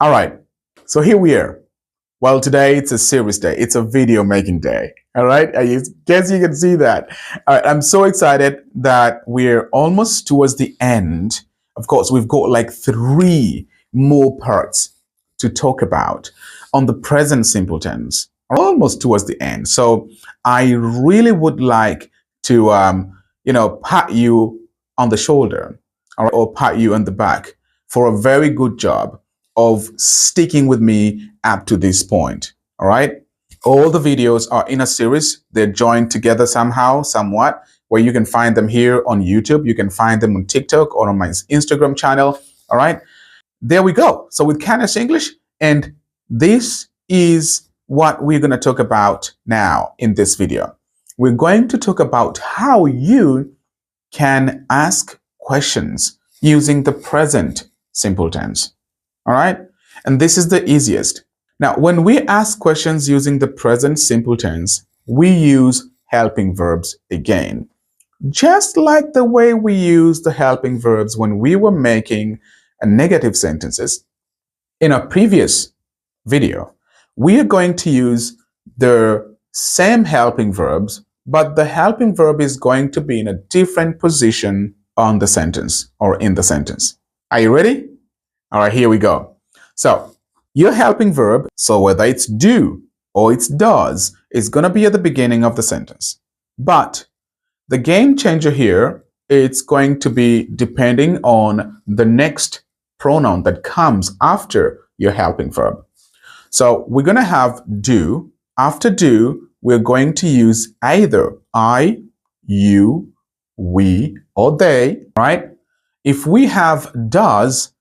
All right, so here we are. Well, today it's a serious day. It's a video making day. All right, I guess you can see that. All right, I'm so excited that we're almost towards the end. Of course, we've got like 3 more parts to talk about on the present simple tense. Almost towards the end. So I really would like to, pat you on the shoulder or pat you on the back for a very good job of sticking with me up to this point. All right. All the videos are in a series. They're joined together somehow, somewhat, where you can find them here on YouTube. You can find them on TikTok or on my Instagram channel. All right. There we go. So with Canis English, and this is what we're going to talk about now in this video. We're going to talk about how you can ask questions using the present simple tense. All right. And this is the easiest. Now, when we ask questions using the present simple tense, we use helping verbs again. Just like the way we used the helping verbs when we were making negative sentences. In a previous video, we are going to use the same helping verbs, but the helping verb is going to be in a different position on the sentence or in the sentence. Are you ready? All right, here we go. So your helping verb, so whether it's do or it's does, is going to be at the beginning of the sentence. But the game changer here, it's going to be depending on the next pronoun that comes after your helping verb. So we're going to have do. After do, we're going to use either I, you, we, or they, right? If we have does,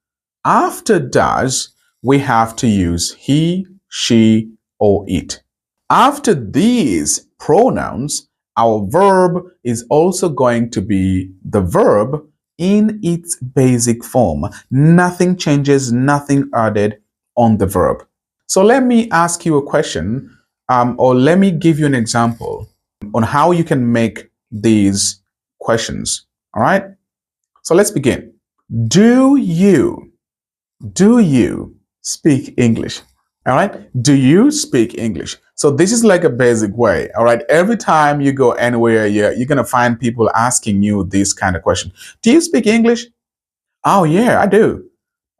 after does, we have to use he, she, or it. After these pronouns, our verb is also going to be the verb in its basic form. Nothing changes, nothing added on the verb. So let me ask you a question, or let me give you an example on how you can make these questions. All right? So let's begin. Do you speak English? All right. Do you speak English? So this is like a basic way. All right. Every time you go anywhere, you're going to find people asking you this kind of question. Do you speak English? Oh, yeah, I do.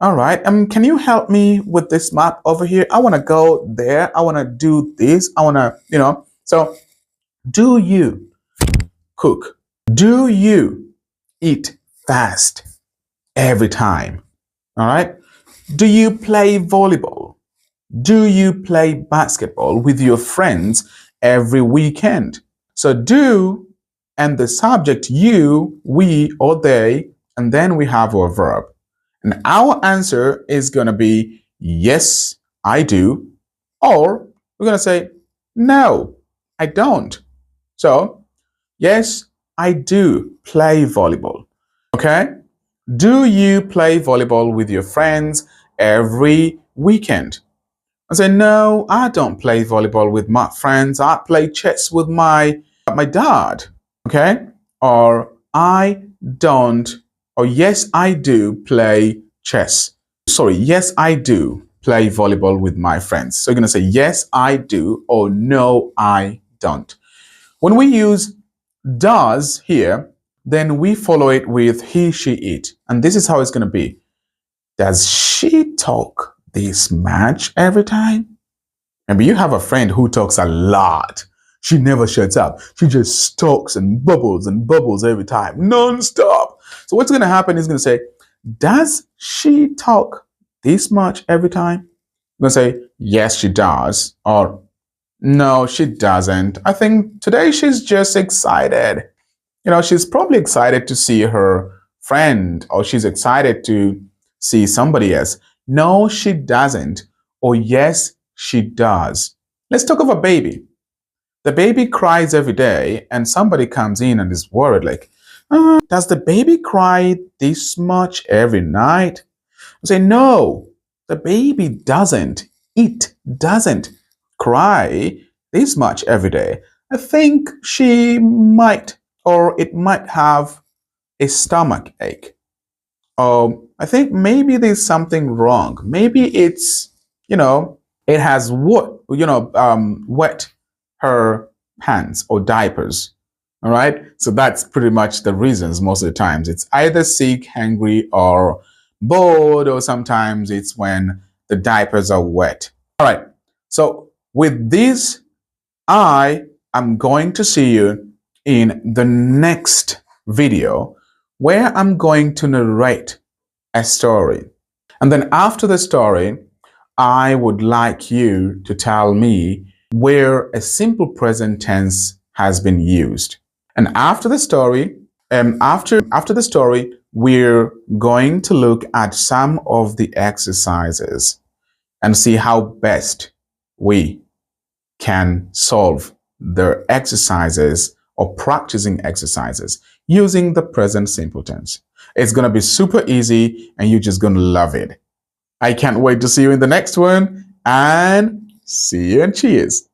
All right. Can you help me with this map over here? I want to go there. I want to do this. I want to, So do you cook? Do you eat fast every time? All right. Do you play volleyball? Do you play basketball with your friends every weekend? So do and the subject you, we, or they, and then we have our verb. And our answer is going to be yes, I do, or we're going to say no, I don't. So yes, I do play volleyball. Okay? Do you play volleyball with your friends every weekend? I say, no, I don't play volleyball with my friends. I play chess with my dad. Okay? Or I don't, or yes, I do play chess. Sorry, yes, I do play volleyball with my friends. So you're going to say, yes, I do, or no, I don't. When we use does here, then we follow it with he, she, it. And this is how it's going to be. Does she talk this much every time? Maybe you have a friend who talks a lot. She never shuts up. She just talks and bubbles every time, non-stop. So what's going to happen is going to say, does she talk this much every time? I'm going to say, yes, she does. Or, no, she doesn't. I think today she's just excited. She's probably excited to see her friend, or she's excited to see somebody else. No, she doesn't. Or yes, she does. Let's talk of a baby. The baby cries every day, and somebody comes in and is worried, like, does the baby cry this much every night? I say, no, the baby doesn't. It doesn't cry this much every day. I think she might, or it might have a stomach ache. I think maybe there's something wrong. Maybe it's, it has wet her pants or diapers. All right. So that's pretty much the reasons most of the times. It's either sick, hungry, or bored, or sometimes it's when the diapers are wet. All right. So with this, I am going to see you in the next video where I'm going to narrate a story. And then after the story, I would like you to tell me where a simple present tense has been used. And after the story, after the story, we're going to look at some of the exercises and see how best we can solve the exercises or practicing exercises using the present simple tense. It's going to be super easy and you're just going to love it. I can't wait to see you in the next one, and see you and cheers.